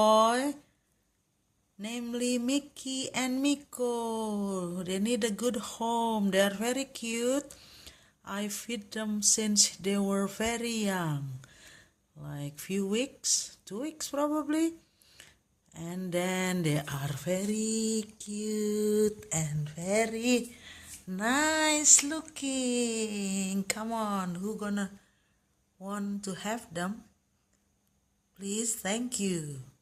boy, namely Mickey and Miko. They need a good home. They are very cute. I feed them since they were very young, like few weeks, 2 weeks probably. And then they are very cute and very nice looking. Come on, who gonna want to have them? Please, thank you.